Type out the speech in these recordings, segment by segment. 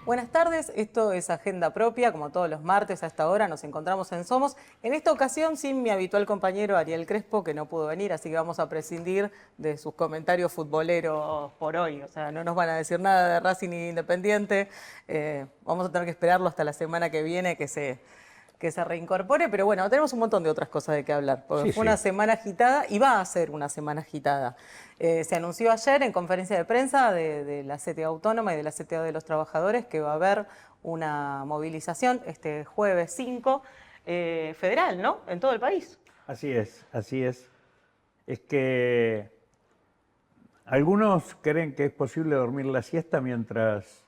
Buenas tardes, esto es Agenda Propia, como todos los martes a esta hora nos encontramos en Somos. En esta ocasión sin mi habitual compañero Ariel Crespo, que no pudo venir, así que vamos a prescindir de sus comentarios futboleros por hoy. O sea, no nos van a decir nada de Racing ni Independiente. Vamos a tener que esperarlo hasta la semana que viene que se reincorpore, pero bueno, tenemos un montón de otras cosas de qué hablar, porque fue una semana agitada y va a ser una semana agitada. Se anunció ayer en conferencia de prensa de la CTA Autónoma y de la CTA de los Trabajadores que va a haber una movilización este jueves 5, federal, ¿no? En todo el país. Así es, así es. Es que algunos creen que es posible dormir la siesta mientras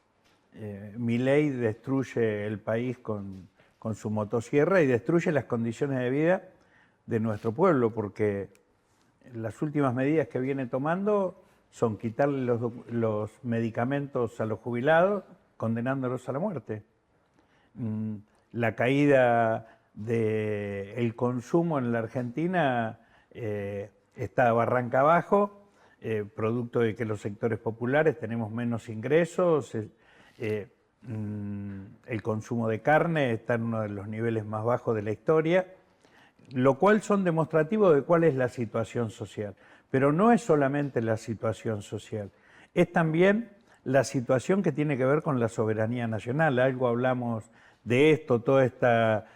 Milei destruye el país con su motosierra y destruye las condiciones de vida de nuestro pueblo, porque las últimas medidas que viene tomando son quitarle los medicamentos a los jubilados, condenándolos a la muerte. La caída del consumo en la Argentina está barranca abajo, producto de que los sectores populares tenemos menos ingresos. El consumo de carne está en uno de los niveles más bajos de la historia, lo cual son demostrativos de cuál es la situación social. Pero no es solamente la situación social, es también la situación que tiene que ver con la soberanía nacional. Algo hablamos de esto, toda esta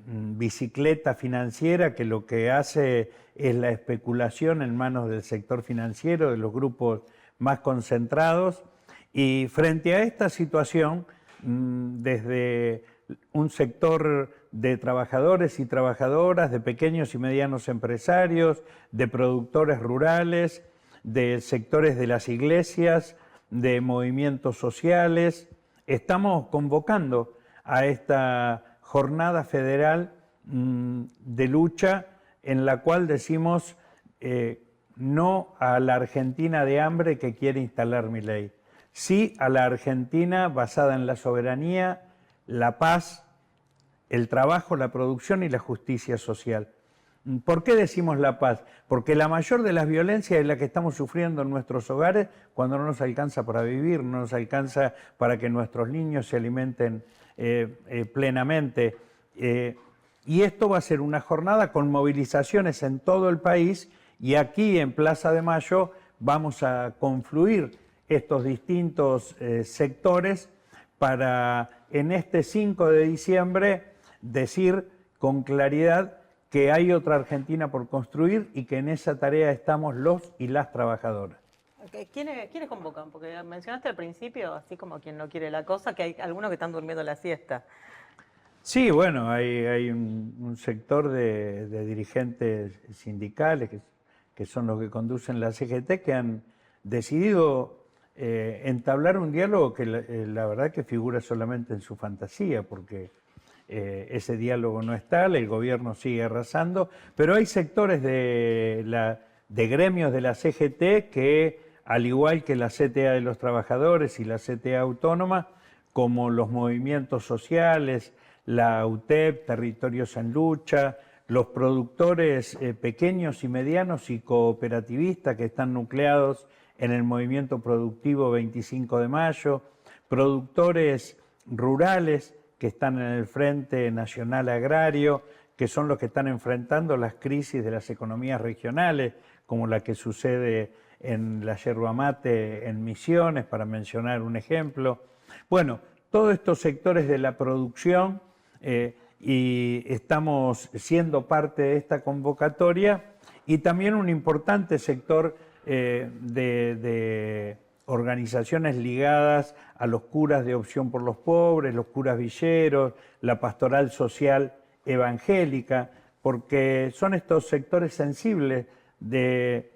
bicicleta financiera que lo que hace es la especulación en manos del sector financiero, de los grupos más concentrados. Y frente a esta situación, desde un sector de trabajadores y trabajadoras, de pequeños y medianos empresarios, de productores rurales, de sectores de las iglesias, de movimientos sociales, estamos convocando a esta jornada federal de lucha en la cual decimos no a la Argentina de hambre que quiere instalar Milei. Sí a la Argentina basada en la soberanía, la paz, el trabajo, la producción y la justicia social. ¿Por qué decimos la paz? Porque la mayor de las violencias es la que estamos sufriendo en nuestros hogares cuando no nos alcanza para vivir, no nos alcanza para que nuestros niños se alimenten plenamente. Y esto va a ser una jornada con movilizaciones en todo el país y aquí en Plaza de Mayo vamos a confluir estos distintos sectores para en este 5 de diciembre decir con claridad que hay otra Argentina por construir y que en esa tarea estamos los y las trabajadoras. ¿Quiénes convocan? Porque mencionaste al principio, así como quien no quiere la cosa, que hay algunos que están durmiendo la siesta. Sí, bueno, hay un sector de dirigentes sindicales que son los que conducen la CGT que han decidido entablar un diálogo que la verdad que figura solamente en su fantasía, porque ese diálogo no está, el gobierno sigue arrasando, pero hay sectores de gremios de la CGT que, al igual que la CTA de los Trabajadores y la CTA Autónoma, como los movimientos sociales, la UTEP, Territorios en Lucha, los productores pequeños y medianos y cooperativistas que están nucleados en el movimiento productivo 25 de mayo, productores rurales que están en el Frente Nacional Agrario, que son los que están enfrentando las crisis de las economías regionales, como la que sucede en la yerba mate en Misiones, para mencionar un ejemplo. Bueno, todos estos sectores de la producción y estamos siendo parte de esta convocatoria y también un importante sector de organizaciones ligadas a los curas de Opción por los Pobres, los curas villeros, la pastoral social evangélica, porque son estos sectores sensibles de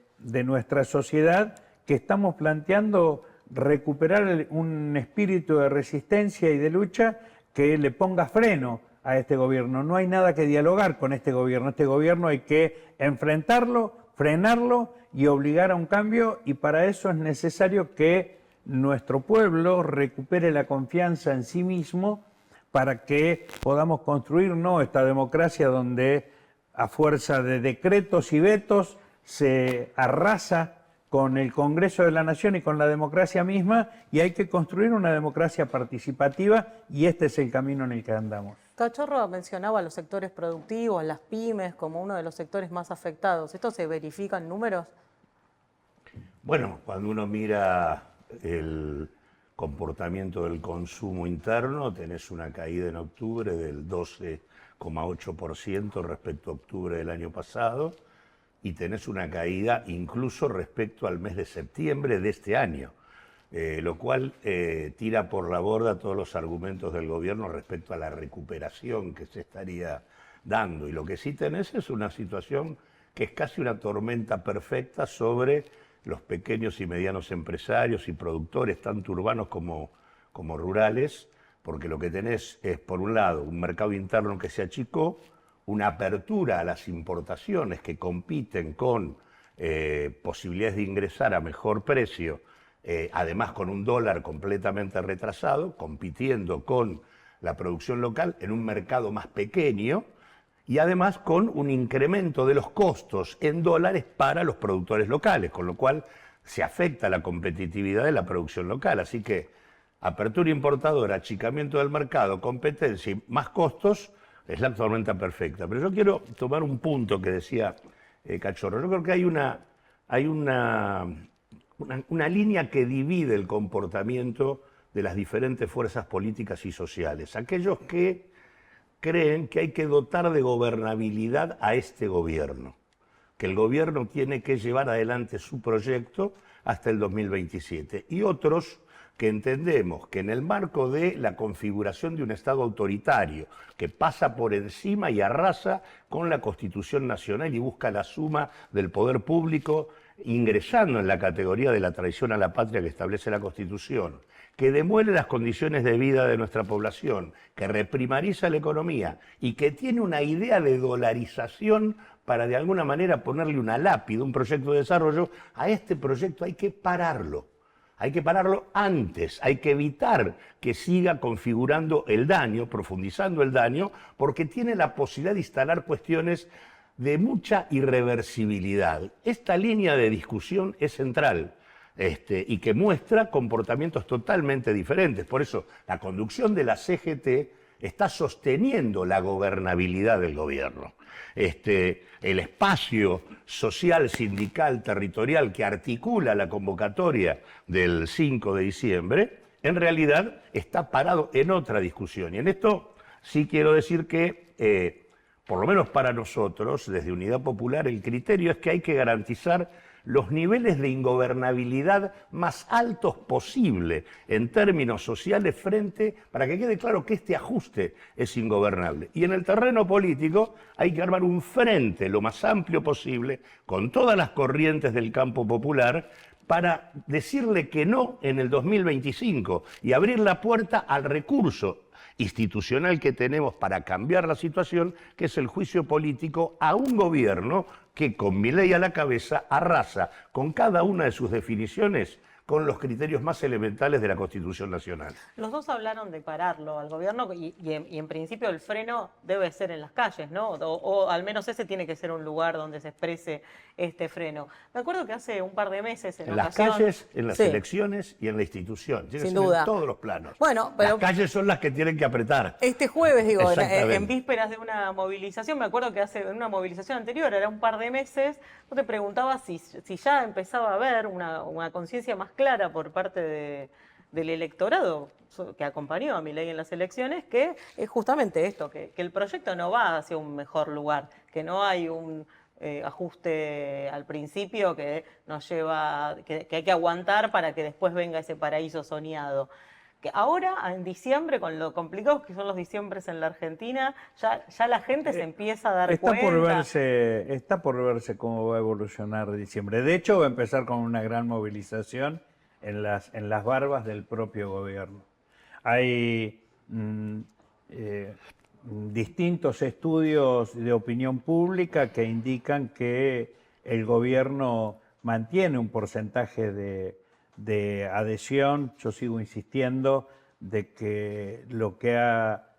nuestra sociedad que estamos planteando recuperar un espíritu de resistencia y de lucha que le ponga freno a este gobierno. No hay nada que dialogar con este gobierno hay que enfrentarlo, frenarlo y obligar a un cambio, y para eso es necesario que nuestro pueblo recupere la confianza en sí mismo para que podamos construir esta democracia donde a fuerza de decretos y vetos se arrasa con el Congreso de la Nación y con la democracia misma, y hay que construir una democracia participativa, y este es el camino en el que andamos. Cachorro mencionaba a los sectores productivos, las pymes, como uno de los sectores más afectados. ¿Esto se verifica en números? Bueno, cuando uno mira el comportamiento del consumo interno, tenés una caída en octubre del 12,8% respecto a octubre del año pasado, y tenés una caída incluso respecto al mes de septiembre de este año, lo cual tira por la borda todos los argumentos del gobierno respecto a la recuperación que se estaría dando. Y lo que sí tenés es una situación que es casi una tormenta perfecta sobre los pequeños y medianos empresarios y productores, tanto urbanos como rurales, porque lo que tenés es, por un lado, un mercado interno que se achicó, una apertura a las importaciones que compiten con posibilidades de ingresar a mejor precio, además con un dólar completamente retrasado, compitiendo con la producción local en un mercado más pequeño, y además con un incremento de los costos en dólares para los productores locales, con lo cual se afecta la competitividad de la producción local. Así que apertura importadora, achicamiento del mercado, competencia y más costos, es la tormenta perfecta. Pero yo quiero tomar un punto que decía Cachorro. Yo creo que hay una línea que divide el comportamiento de las diferentes fuerzas políticas y sociales. Aquellos que creen que hay que dotar de gobernabilidad a este gobierno, que el gobierno tiene que llevar adelante su proyecto hasta el 2027. Y otros que entendemos que en el marco de la configuración de un Estado autoritario que pasa por encima y arrasa con la Constitución Nacional y busca la suma del poder público, ingresando en la categoría de la traición a la patria que establece la Constitución, que demuele las condiciones de vida de nuestra población, que reprimariza la economía y que tiene una idea de dolarización para de alguna manera ponerle una lápida, un proyecto de desarrollo, a este proyecto hay que pararlo. Hay que pararlo antes, hay que evitar que siga configurando el daño, profundizando el daño, porque tiene la posibilidad de instalar cuestiones de mucha irreversibilidad. Esta línea de discusión es central y que muestra comportamientos totalmente diferentes. Por eso, la conducción de la CGT está sosteniendo la gobernabilidad del gobierno. El espacio social, sindical, territorial que articula la convocatoria del 5 de diciembre, en realidad está parado en otra discusión. Y en esto sí quiero decir que, por lo menos para nosotros, desde Unidad Popular, el criterio es que hay que garantizar los niveles de ingobernabilidad más altos posible en términos sociales para que quede claro que este ajuste es ingobernable. Y en el terreno político hay que armar un frente lo más amplio posible con todas las corrientes del campo popular para decirle que no en el 2025 y abrir la puerta al recurso institucional que tenemos para cambiar la situación, que es el juicio político a un gobierno que, con Milei a la cabeza, arrasa con cada una de sus definiciones con los criterios más elementales de la Constitución Nacional. Los dos hablaron de pararlo al gobierno y en principio el freno debe ser en las calles, ¿no? O al menos ese tiene que ser un lugar donde se exprese este freno. Me acuerdo que hace un par de meses en las calles, en las elecciones y en la institución. Tiene que ser en todos los planos. Bueno, pero las calles son las que tienen que apretar. Este jueves, digo, en vísperas de una movilización, me acuerdo que en una movilización anterior, era un par de meses, yo te preguntaba si ya empezaba a haber una conciencia más clara por parte del electorado que acompañó a Milei en las elecciones, que es justamente esto, que el proyecto no va hacia un mejor lugar, que no hay un ajuste al principio que nos lleva, que hay que aguantar para que después venga ese paraíso soñado. Que ahora, en diciembre, con lo complicados que son los diciembres en la Argentina, ya la gente se empieza a dar cuenta. Está por verse cómo va a evolucionar diciembre. De hecho, va a empezar con una gran movilización en las barbas del propio gobierno. Hay distintos estudios de opinión pública que indican que el gobierno mantiene un porcentaje de adhesión. Yo sigo insistiendo de que lo que ha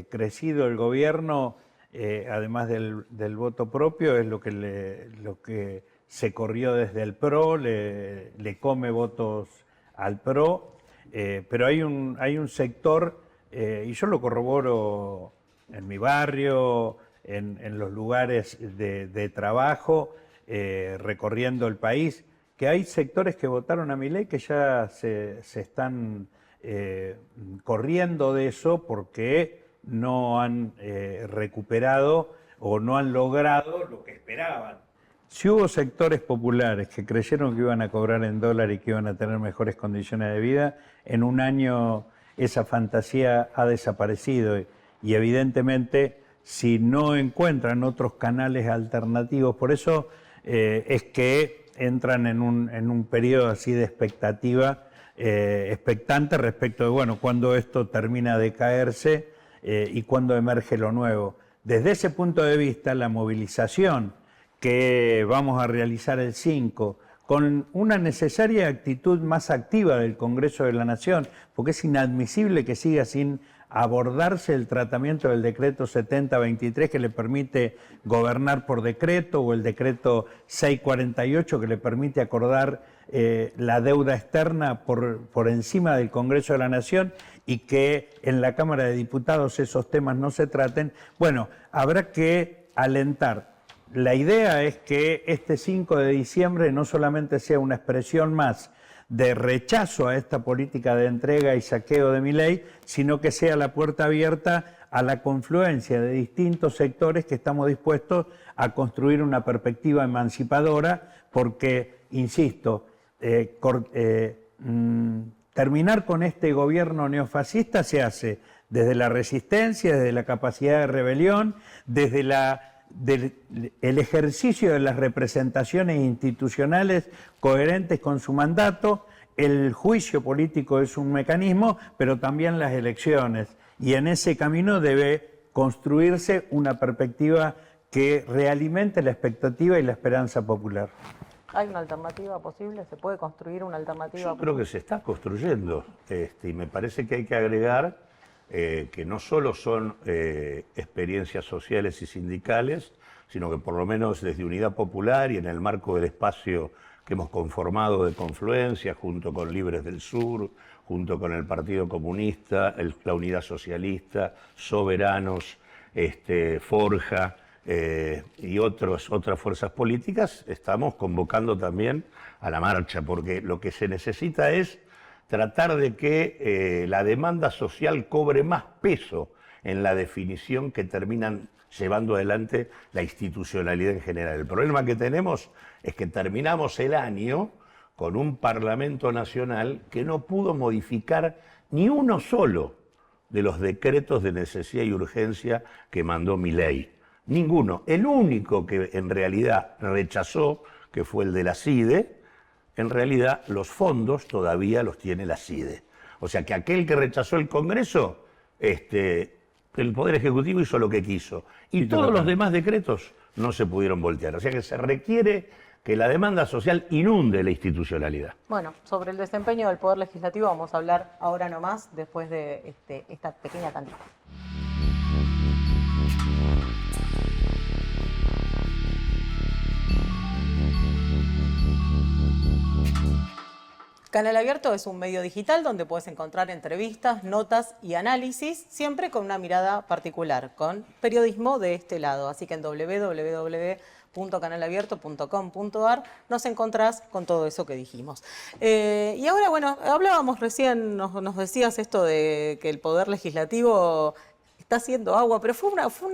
crecido el gobierno, además del voto propio, es lo que se corrió desde el PRO, le come votos al PRO, pero hay un sector, y yo lo corroboro en mi barrio, en los lugares de trabajo, recorriendo el país, que hay sectores que votaron a Milei que ya se están corriendo de eso porque no han recuperado o no han logrado lo que esperaban. Si hubo sectores populares que creyeron que iban a cobrar en dólar y que iban a tener mejores condiciones de vida, en un año esa fantasía ha desaparecido y evidentemente si no encuentran otros canales alternativos, por eso es que entran en un periodo así de expectativa, expectante respecto de, bueno, cuándo esto termina de caerse y cuándo emerge lo nuevo. Desde ese punto de vista, la movilización que vamos a realizar el 5, con una necesaria actitud más activa del Congreso de la Nación, porque es inadmisible que siga sin abordarse el tratamiento del decreto 7023 que le permite gobernar por decreto, o el decreto 648 que le permite acordar la deuda externa por encima del Congreso de la Nación, y que en la Cámara de Diputados esos temas no se traten. Bueno, habrá que alentar. La idea es que este 5 de diciembre no solamente sea una expresión más de rechazo a esta política de entrega y saqueo de Milei, sino que sea la puerta abierta a la confluencia de distintos sectores que estamos dispuestos a construir una perspectiva emancipadora, porque, insisto, terminar con este gobierno neofascista se hace desde la resistencia, desde la capacidad de rebelión, desde el ejercicio de las representaciones institucionales coherentes con su mandato. El juicio político es un mecanismo, pero también las elecciones. Y en ese camino debe construirse una perspectiva que realimente la expectativa y la esperanza popular. ¿Hay una alternativa posible? ¿Se puede construir una alternativa? Yo creo que se está construyendo, y me parece que hay que agregar que no solo son experiencias sociales y sindicales, sino que por lo menos desde Unidad Popular y en el marco del espacio que hemos conformado de confluencia, junto con Libres del Sur, junto con el Partido Comunista, la Unidad Socialista, Soberanos, Forja, y otras fuerzas políticas, estamos convocando también a la marcha, porque lo que se necesita es tratar de que la demanda social cobre más peso en la definición que terminan llevando adelante la institucionalidad en general. El problema que tenemos es que terminamos el año con un Parlamento Nacional que no pudo modificar ni uno solo de los decretos de necesidad y urgencia que mandó Milei. Ninguno. El único que en realidad rechazó, que fue el de la CIDE, en realidad los fondos todavía los tiene la CIDE. O sea que aquel que rechazó el Congreso, el Poder Ejecutivo hizo lo que quiso. Y todos los demás decretos no se pudieron voltear. O sea que se requiere que la demanda social inunde la institucionalidad. Bueno, sobre el desempeño del Poder Legislativo vamos a hablar ahora nomás, después de esta pequeña tantita. Canal Abierto es un medio digital donde puedes encontrar entrevistas, notas y análisis, siempre con una mirada particular, con periodismo de este lado. Así que en www.canalabierto.com.ar nos encontrás con todo eso que dijimos. Y ahora, bueno, hablábamos recién, nos decías esto de que el Poder Legislativo está haciendo agua, pero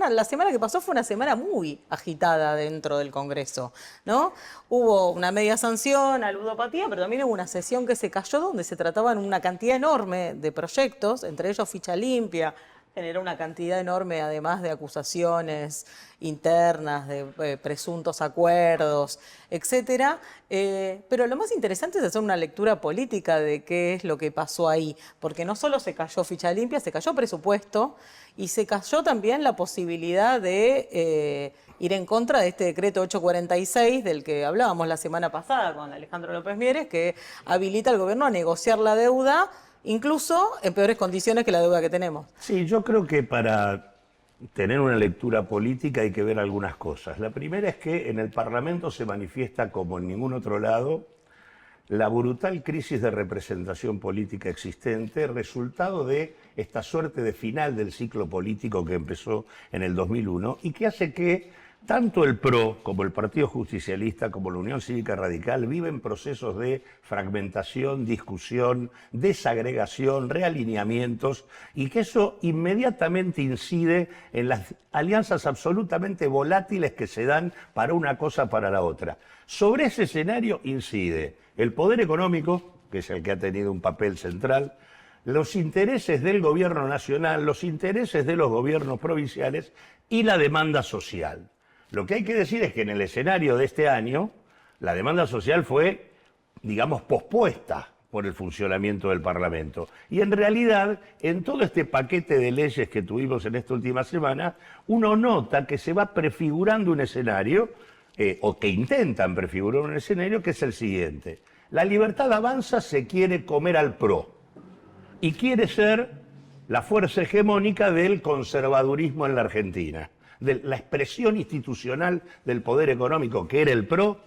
la semana que pasó fue una semana muy agitada dentro del Congreso, ¿no? Hubo una media sanción a ludopatía, pero también hubo una sesión que se cayó donde se trataban una cantidad enorme de proyectos, entre ellos Ficha Limpia, generó una cantidad enorme además de acusaciones internas, de presuntos acuerdos, etcétera. Pero lo más interesante es hacer una lectura política de qué es lo que pasó ahí, porque no solo se cayó Ficha Limpia, se cayó presupuesto y se cayó también la posibilidad de ir en contra de este decreto 846 del que hablábamos la semana pasada con Alejandro López Mieres, que habilita al gobierno a negociar la deuda incluso en peores condiciones que la deuda que tenemos. Sí, yo creo que para tener una lectura política hay que ver algunas cosas. La primera es que en el Parlamento se manifiesta, como en ningún otro lado, la brutal crisis de representación política existente, resultado de esta suerte de final del ciclo político que empezó en el 2001 y que hace que tanto el PRO como el Partido Justicialista como la Unión Cívica Radical viven procesos de fragmentación, discusión, desagregación, realineamientos y que eso inmediatamente incide en las alianzas absolutamente volátiles que se dan para una cosa para la otra. Sobre ese escenario incide el poder económico, que es el que ha tenido un papel central, los intereses del gobierno nacional, los intereses de los gobiernos provinciales y la demanda social. Lo que hay que decir es que en el escenario de este año, la demanda social fue, digamos, pospuesta por el funcionamiento del Parlamento. Y en realidad, en todo este paquete de leyes que tuvimos en esta última semana, uno nota que se va prefigurando un escenario, o que intentan prefigurar un escenario, que es el siguiente. La Libertad Avanza se quiere comer al PRO y quiere ser la fuerza hegemónica del conservadurismo en la Argentina. De la expresión institucional del poder económico que era el PRO,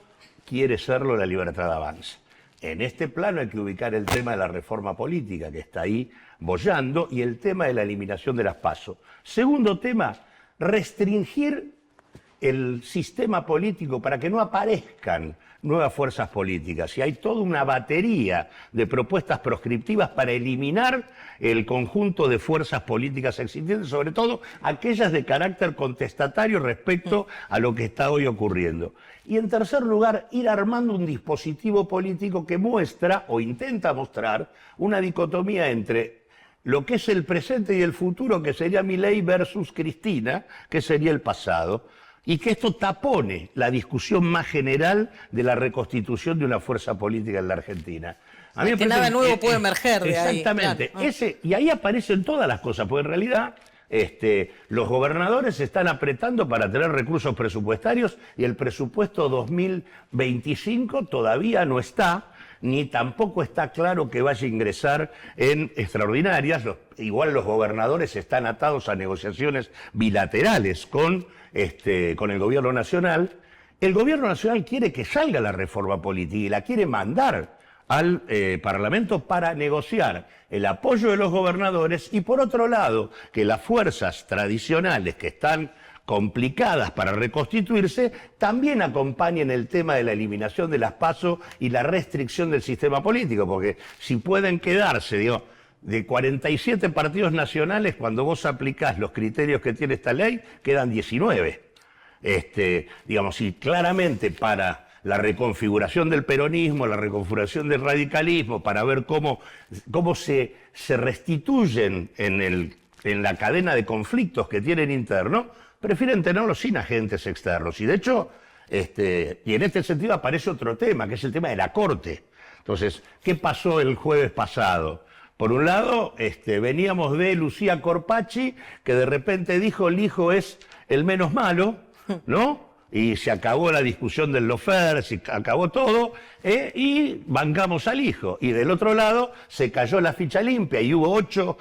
quiere serlo la Libertad Avanza. En este plano hay que ubicar el tema de la reforma política, que está ahí boyando, y el tema de la eliminación de las PASO. Segundo tema, restringir el sistema político para que no aparezcan nuevas fuerzas políticas. Y hay toda una batería de propuestas proscriptivas para eliminar el conjunto de fuerzas políticas existentes, sobre todo aquellas de carácter contestatario respecto a lo que está hoy ocurriendo. Y en tercer lugar, ir armando un dispositivo político que muestra o intenta mostrar una dicotomía entre lo que es el presente y el futuro, que sería Milei versus Cristina, que sería el pasado. Y que esto tapone la discusión más general de la reconstitución de una fuerza política en la Argentina. A mí que nada nuevo puede emerger de ahí. Exactamente. Claro. Y ahí aparecen todas las cosas, porque en realidad los gobernadores se están apretando para tener recursos presupuestarios y el presupuesto 2025 todavía no está, ni tampoco está claro que vaya a ingresar en extraordinarias. Igual los gobernadores están atados a negociaciones bilaterales con el gobierno nacional. El gobierno nacional quiere que salga la reforma política y la quiere mandar al Parlamento para negociar el apoyo de los gobernadores y, por otro lado, que las fuerzas tradicionales que están complicadas para reconstituirse también acompañen el tema de la eliminación de las PASO y la restricción del sistema político, porque si pueden quedarse, digo, de 47 partidos nacionales, cuando vos aplicás los criterios que tiene esta ley, quedan 19. Digamos, y claramente para la reconfiguración del peronismo, la reconfiguración del radicalismo, para ver cómo se restituyen en la cadena de conflictos que tienen interno, prefieren tenerlos sin agentes externos. Y de hecho, y en este sentido aparece otro tema, que es el tema de la Corte. Entonces, ¿qué pasó el jueves pasado? Por un lado, veníamos de Lucía Corpacci, que de repente dijo el hijo es el menos malo, ¿no? Y se acabó la discusión del lawfare, se acabó todo, y bancamos al hijo. Y del otro lado se cayó la ficha limpia y hubo 8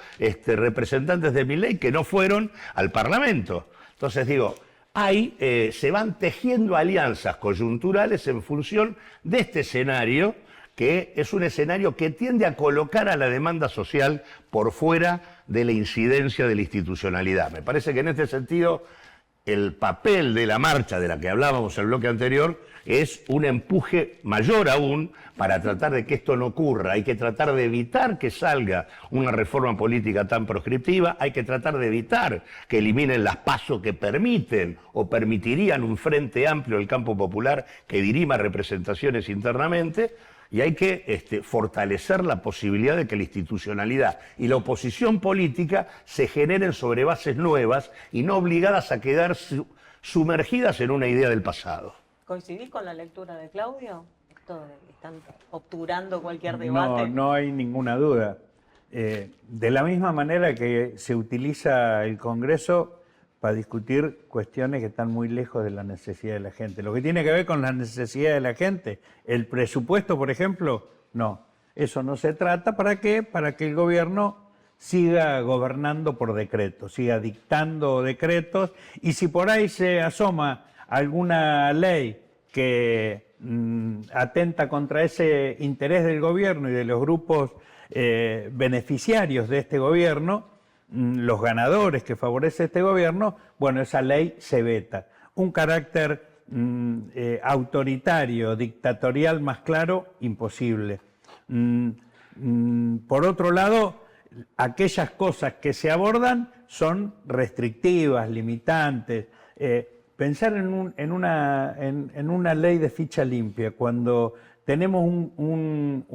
representantes de Milei que no fueron al Parlamento. Entonces digo, se van tejiendo alianzas coyunturales en función de este escenario, que es un escenario que tiende a colocar a la demanda social por fuera de la incidencia de la institucionalidad. Me parece que en este sentido el papel de la marcha de la que hablábamos en el bloque anterior es un empuje mayor aún para tratar de que esto no ocurra. Hay que tratar de evitar que salga una reforma política tan proscriptiva, hay que tratar de evitar que eliminen las PASO que permiten o permitirían un frente amplio del campo popular que dirima representaciones internamente. Y hay que fortalecer la posibilidad de que la institucionalidad y la oposición política se generen sobre bases nuevas y no obligadas a quedar sumergidas en una idea del pasado. ¿Coincidís con la lectura de Claudio? ¿Están obturando cualquier debate? No hay ninguna duda. De la misma manera que se utiliza el Congreso para discutir cuestiones que están muy lejos de la necesidad de la gente. Lo que tiene que ver con la necesidad de la gente, el presupuesto, por ejemplo, no. Eso no se trata. ¿Para qué? Para que el gobierno siga gobernando por decretos, siga dictando decretos, y si por ahí se asoma alguna ley que atenta contra ese interés del gobierno y de los grupos beneficiarios de este gobierno, los ganadores que favorece este gobierno, bueno, esa ley se veta. Un carácter autoritario, dictatorial más claro, imposible. Por otro lado, aquellas cosas que se abordan son restrictivas, limitantes. Pensar en una ley de ficha limpia, cuando tenemos un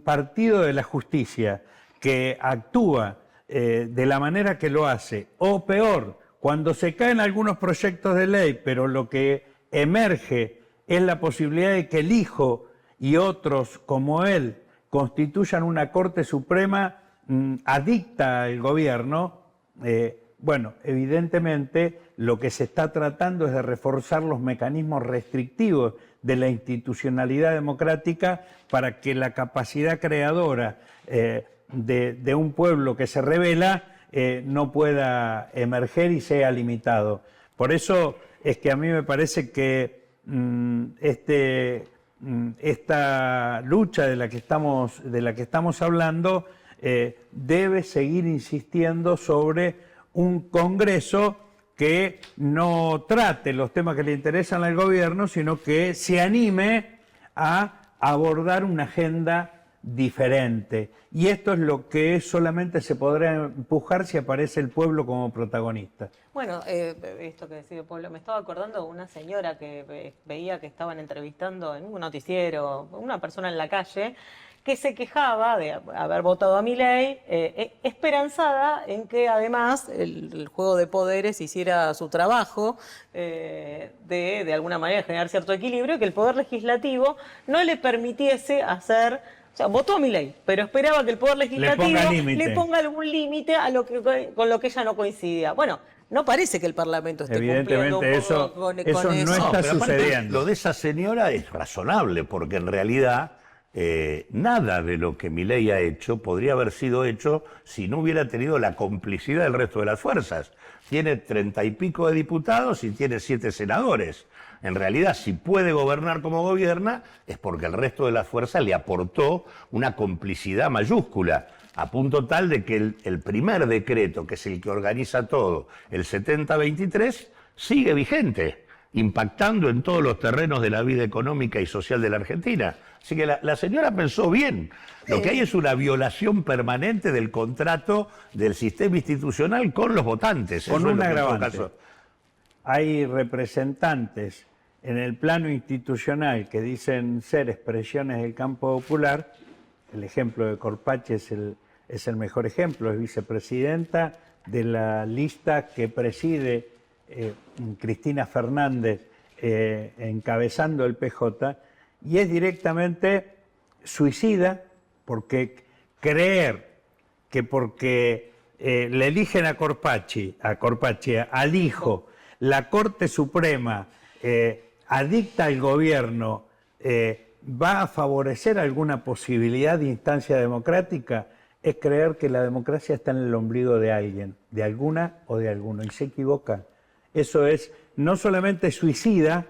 partido de la justicia que actúa de la manera que lo hace, o peor, cuando se caen algunos proyectos de ley, pero lo que emerge es la posibilidad de que el hijo y otros como él constituyan una Corte Suprema adicta al gobierno, bueno, evidentemente lo que se está tratando es de reforzar los mecanismos restrictivos de la institucionalidad democrática para que la capacidad creadora de un pueblo que se rebela no pueda emerger y sea limitado. Por eso es que a mí me parece que esta lucha de la que estamos hablando debe seguir insistiendo sobre un Congreso que no trate los temas que le interesan al gobierno, sino que se anime a abordar una agenda diferente. Y esto es lo que solamente se podrá empujar si aparece el pueblo como protagonista. Bueno, esto que decía Pablo, me estaba acordando de una señora que veía que estaban entrevistando en un noticiero, una persona en la calle, que se quejaba de haber votado a Milei, esperanzada en que además el juego de poderes hiciera su trabajo de alguna manera generar cierto equilibrio, y que el poder legislativo no le permitiese hacer. O sea, votó a Milei, pero esperaba que el Poder Legislativo le ponga algún límite a con lo que ella no coincidía. Bueno, no parece que el Parlamento esté cumpliendo un poco con eso. No está sucediendo. Lo de esa señora es razonable, porque en realidad nada de lo que Milei ha hecho podría haber sido hecho si no hubiera tenido la complicidad del resto de las fuerzas. Tiene 30 y pico de diputados y tiene 7 senadores. En realidad, si puede gobernar como gobierna, es porque el resto de las fuerzas le aportó una complicidad mayúscula, a punto tal de que el primer decreto, que es el que organiza todo, el 7023, sigue vigente, impactando en todos los terrenos de la vida económica y social de la Argentina. Así que la señora pensó bien. Lo que hay es una violación permanente del contrato del sistema institucional con los votantes. Con un agravante. Hay representantes en el plano institucional que dicen ser expresiones del campo popular. El ejemplo de Corpacci es el mejor ejemplo. Es vicepresidenta de la lista que preside Cristina Fernández encabezando el PJ, y es directamente suicida, porque creer que porque le eligen a Corpacci, al hijo, la Corte Suprema adicta al gobierno, va a favorecer alguna posibilidad de instancia democrática, es creer que la democracia está en el ombligo de alguien, de alguna o de alguno, y se equivoca. Eso es no solamente suicida,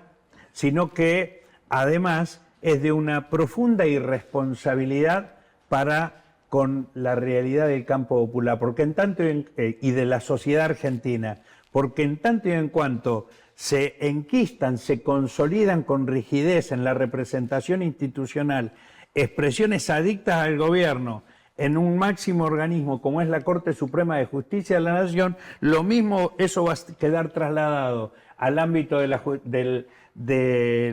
sino que además es de una profunda irresponsabilidad para con la realidad del campo popular, porque en tanto y de la sociedad argentina, porque en tanto y en cuanto se enquistan, se consolidan con rigidez en la representación institucional expresiones adictas al gobierno en un máximo organismo como es la Corte Suprema de Justicia de la Nación, lo mismo eso va a quedar trasladado al ámbito de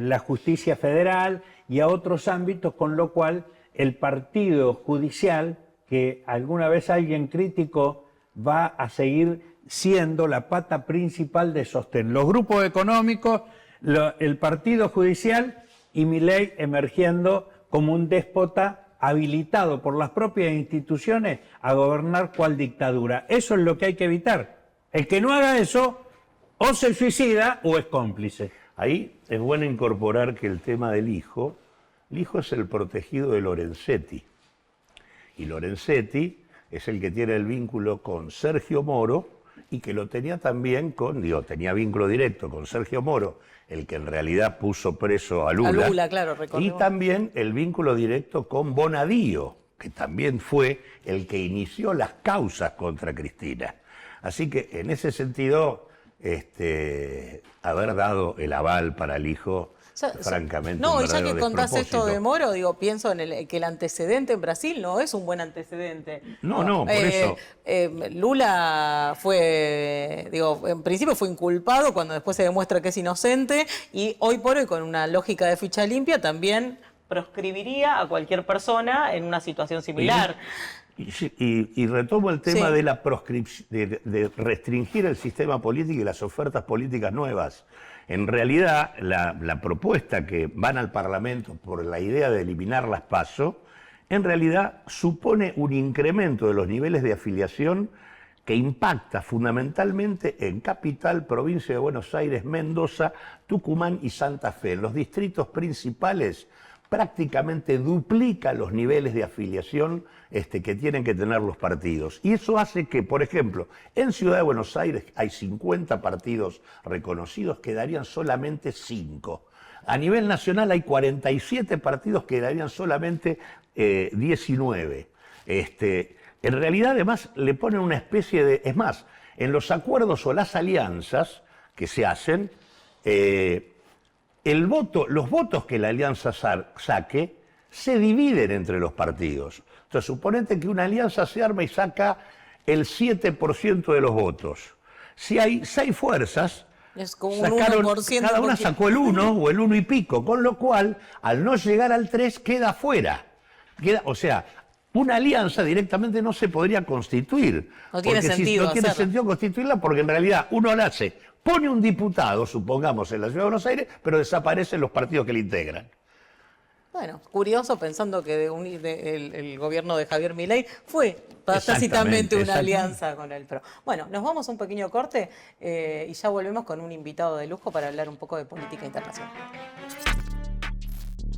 la justicia federal y a otros ámbitos, con lo cual el partido judicial, que alguna vez alguien criticó, va a seguir siendo la pata principal de sostén. Los grupos económicos, el partido judicial y Milei emergiendo como un déspota habilitado por las propias instituciones a gobernar cual dictadura. Eso es lo que hay que evitar. El que no haga eso o se suicida o es cómplice. Ahí es bueno incorporar que el tema del hijo, el hijo es el protegido de Lorenzetti. Y Lorenzetti es el que tiene el vínculo con Sergio Moro y que lo tenía también tenía vínculo directo con Sergio Moro, el que en realidad puso preso a Lula. A Lula, claro, recordemos. Y también el vínculo directo con Bonadío, que también fue el que inició las causas contra Cristina. Así que en ese sentido, haber dado el aval para el hijo, francamente, no, un y ya que verdadero contás esto de despropósito. Moro, digo, pienso en que el antecedente en Brasil no es un buen antecedente. No, por eso. Lula fue, digo, en principio fue inculpado cuando después se demuestra que es inocente y hoy por hoy con una lógica de ficha limpia también proscribiría a cualquier persona en una situación similar. Y retomo el tema Sí. de la proscripción, de restringir el sistema político y las ofertas políticas nuevas. En realidad, la propuesta que van al Parlamento por la idea de eliminar las PASO, en realidad supone un incremento de los niveles de afiliación que impacta fundamentalmente en Capital, Provincia de Buenos Aires, Mendoza, Tucumán y Santa Fe. En los distritos principales prácticamente duplica los niveles de afiliación que tienen que tener los partidos. Y eso hace que, por ejemplo, en Ciudad de Buenos Aires hay 50 partidos reconocidos, quedarían solamente 5. A nivel nacional hay 47 partidos, quedarían solamente 19. En realidad, además, le ponen una especie de... Es más, en los acuerdos o las alianzas que se hacen, los votos que la alianza saque se dividen entre los partidos. Entonces, suponete que una alianza se arma y saca el 7% de los votos. Si hay 6 fuerzas, Es como un sacaron, 1%. cada una sacó el 1 o el 1 y pico, con lo cual, al no llegar al 3, queda afuera. O sea, una alianza directamente no se podría constituir. No tiene sentido no tiene hacerla. sentido constituirla porque en realidad uno la hace, pone un diputado, supongamos, en la Ciudad de Buenos Aires, pero desaparecen los partidos que le integran. Bueno, curioso pensando que el gobierno de Javier Milei fue tácitamente Exactamente, una exactamente. alianza con el PRO. Bueno, nos vamos a un pequeño corte y ya volvemos con un invitado de lujo para hablar un poco de política internacional.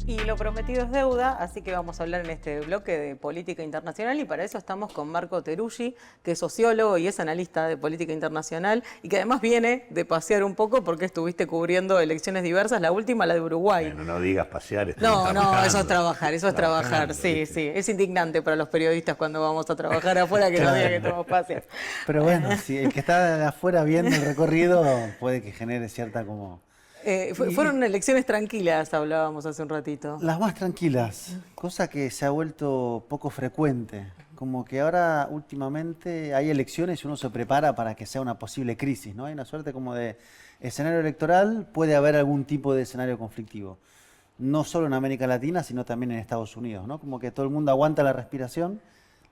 Y lo prometido es deuda, así que vamos a hablar en este bloque de política internacional y para eso estamos con Marco Teruggi, que es sociólogo y es analista de política internacional y que además viene de pasear un poco porque estuviste cubriendo elecciones diversas, la última la de Uruguay. Bueno, no digas pasear. estoy No, trabajando. eso es trabajar, Trabajando, sí, ¿viste? sí. Es indignante para los periodistas cuando vamos a trabajar afuera que nos digan que tenemos paseos. Pero bueno, si el que está afuera viendo el recorrido puede que genere cierta como... Fueron elecciones tranquilas, hablábamos hace un ratito. Las más tranquilas, cosa que se ha vuelto poco frecuente. Como que ahora últimamente hay elecciones y uno se prepara para que sea una posible crisis, ¿no? Hay una suerte como de escenario electoral, puede haber algún tipo de escenario conflictivo. No solo en América Latina, sino también en Estados Unidos, ¿no? Como que todo el mundo aguanta la respiración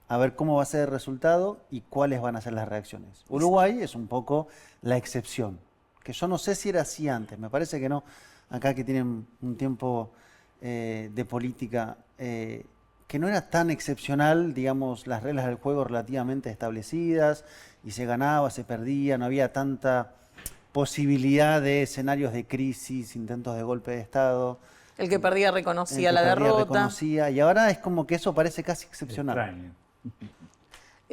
a ver cómo va a ser el resultado y cuáles van a ser las reacciones. Uruguay es un poco la excepción, que yo no sé si era así antes, me parece que no, acá que tienen un tiempo de política, que no era tan excepcional, digamos, las reglas del juego relativamente establecidas, y se ganaba, se perdía, no había tanta posibilidad de escenarios de crisis, intentos de golpe de Estado. El que perdía reconocía El que la perdía derrota. reconocía, y ahora es como que eso parece casi excepcional. Extraño.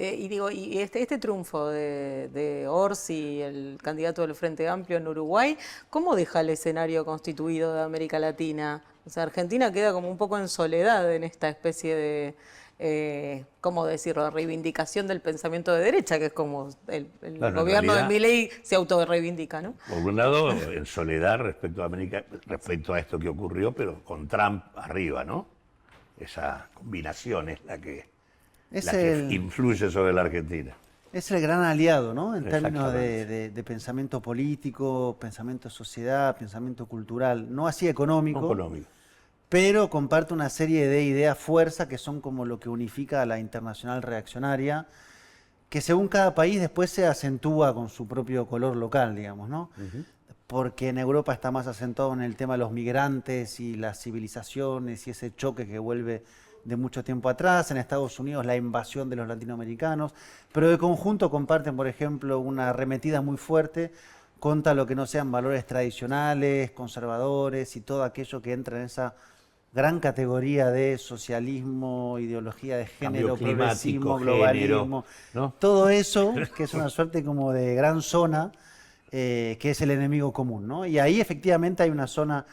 Y digo, y este triunfo de Orsi, el candidato del Frente Amplio en Uruguay, ¿cómo deja el escenario constituido de América Latina? O sea, Argentina queda como un poco en soledad en esta especie de, ¿cómo decirlo?, reivindicación del pensamiento de derecha, que es como el Bueno, en gobierno de realidad- Milei se autorreivindica, ¿no? Por un lado, en soledad respecto a América, respecto a esto que ocurrió, pero con Trump arriba, ¿no? Esa combinación es la que influye sobre la Argentina. Es el gran aliado, ¿no? En términos Exactamente. de pensamiento político, pensamiento de sociedad, pensamiento cultural, no así económico, Económico. pero comparte una serie de ideas fuerza que son como lo que unifica a la internacional reaccionaria, que según cada país después se acentúa con su propio color local, digamos, ¿no? Porque en Europa está más acentuado en el tema de los migrantes y las civilizaciones y ese choque que vuelve de mucho tiempo atrás, en Estados Unidos la invasión de los latinoamericanos, pero de conjunto comparten, por ejemplo, una arremetida muy fuerte contra lo que no sean valores tradicionales, conservadores y todo aquello que entra en esa gran categoría de socialismo, ideología de género, Cambio climático, progresismo, globalismo, ¿no? todo eso, que es una suerte como de gran zona, que es el enemigo común, ¿no? Y ahí efectivamente hay una zona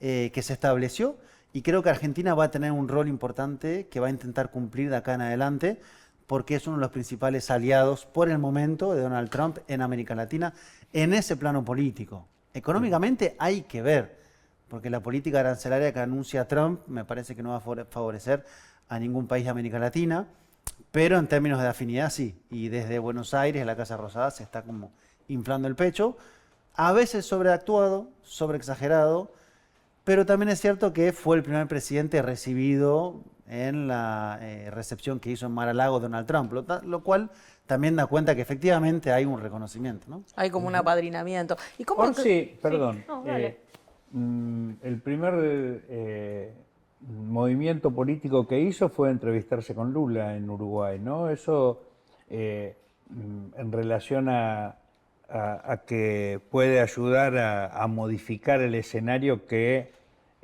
que se estableció y creo que Argentina va a tener un rol importante que va a intentar cumplir de acá en adelante, porque es uno de los principales aliados por el momento de Donald Trump en América Latina en ese plano político. Económicamente hay que ver, porque la política arancelaria que anuncia Trump me parece que no va a favorecer a ningún país de América Latina, pero en términos de afinidad sí. Y desde Buenos Aires, la Casa Rosada, se está como inflando el pecho, a veces sobreactuado, sobreexagerado, pero también es cierto que fue el primer presidente recibido en la recepción que hizo en Mar-a-Lago Donald Trump, lo cual también da cuenta que efectivamente hay un reconocimiento, ¿no? Hay como un apadrinamiento. ¿Y cómo? Sí, perdón. No, dale. El primer movimiento político que hizo fue entrevistarse con Lula en Uruguay, ¿no? Eso en relación a que puede ayudar a modificar el escenario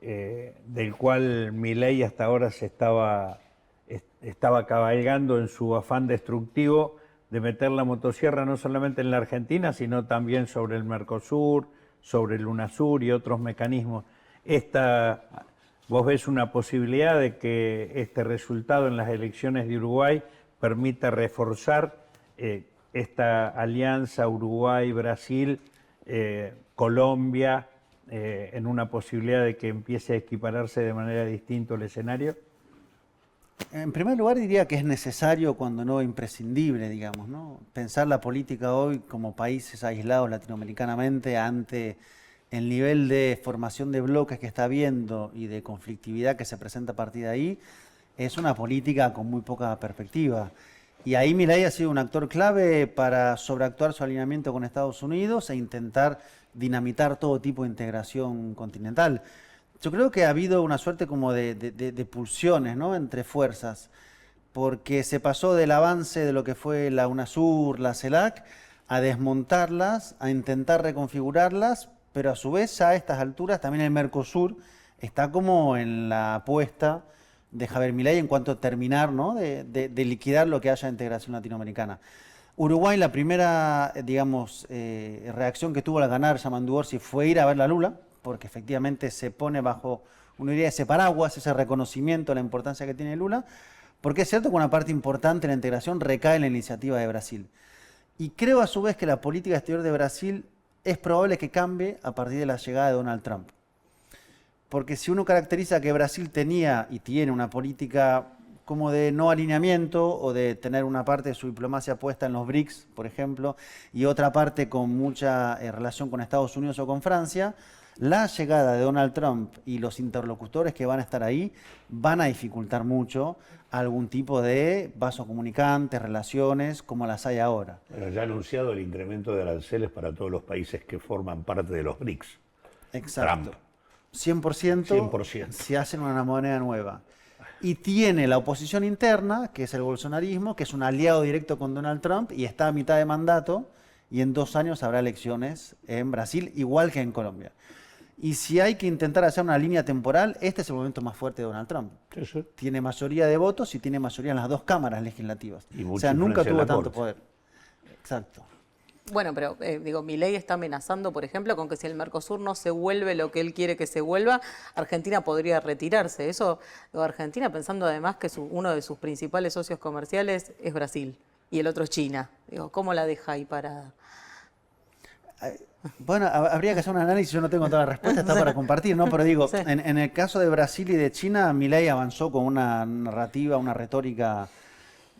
del cual Milei hasta ahora estaba cabalgando en su afán destructivo de meter la motosierra no solamente en la Argentina, sino también sobre el Mercosur, sobre el UNASUR y otros mecanismos. ¿Vos ves una posibilidad de que este resultado en las elecciones de Uruguay permita reforzar esta alianza Uruguay-Brasil, Colombia, en una posibilidad de que empiece a equipararse de manera distinta el escenario? En primer lugar diría que es necesario, cuando no imprescindible, digamos, ¿no? Pensar la política hoy como países aislados latinoamericanamente ante el nivel de formación de bloques que está habiendo y de conflictividad que se presenta a partir de ahí, es una política con muy poca perspectiva. Y ahí Milei ha sido un actor clave para sobreactuar su alineamiento con Estados Unidos e intentar dinamitar todo tipo de integración continental. Yo creo que ha habido una suerte como de pulsiones, ¿no?, entre fuerzas, porque se pasó del avance de lo que fue la UNASUR, la CELAC, a desmontarlas, a intentar reconfigurarlas, pero a su vez a estas alturas también el Mercosur está como en la apuesta de Javier Milei en cuanto a terminar, ¿no?, de liquidar lo que haya de integración latinoamericana. Uruguay, la primera, digamos, reacción que tuvo al ganar Yamandu Orsi fue ir a ver a Lula, porque efectivamente se pone bajo una idea de ese paraguas, ese reconocimiento de la importancia que tiene Lula, porque es cierto que una parte importante de la integración recae en la iniciativa de Brasil. Y creo a su vez que la política exterior de Brasil es probable que cambie a partir de la llegada de Donald Trump. Porque si uno caracteriza que Brasil tenía y tiene una política como de no alineamiento o de tener una parte de su diplomacia puesta en los BRICS, por ejemplo, y otra parte con mucha relación con Estados Unidos o con Francia, la llegada de Donald Trump y los interlocutores que van a estar ahí van a dificultar mucho algún tipo de vaso comunicante, relaciones como las hay ahora. Bueno, ya ha anunciado el incremento de aranceles para todos los países que forman parte de los BRICS. Exacto. Trump. 100% si hacen una moneda nueva. Y tiene la oposición interna, que es el bolsonarismo, que es un aliado directo con Donald Trump y está a mitad de mandato, y en 2 años habrá elecciones en Brasil, igual que en Colombia. Y si hay que intentar hacer una línea temporal, este es el momento más fuerte de Donald Trump. Sí, sí. Tiene mayoría de votos y tiene mayoría en las 2 cámaras legislativas. Y O mucha sea, nunca influencia en tuvo la tanto Corte. poder. Exacto. Bueno, pero digo, Milei está amenazando, por ejemplo, con que si el Mercosur no se vuelve lo que él quiere que se vuelva, Argentina podría retirarse. Eso, digo, Argentina, pensando además que uno de sus principales socios comerciales es Brasil y el otro es China. Digo, ¿cómo la deja ahí parada? Bueno, habría que hacer un análisis, yo no tengo toda la respuesta, está para compartir, ¿no? Pero digo, Sí. en el caso de Brasil y de China, Milei avanzó con una narrativa, una retórica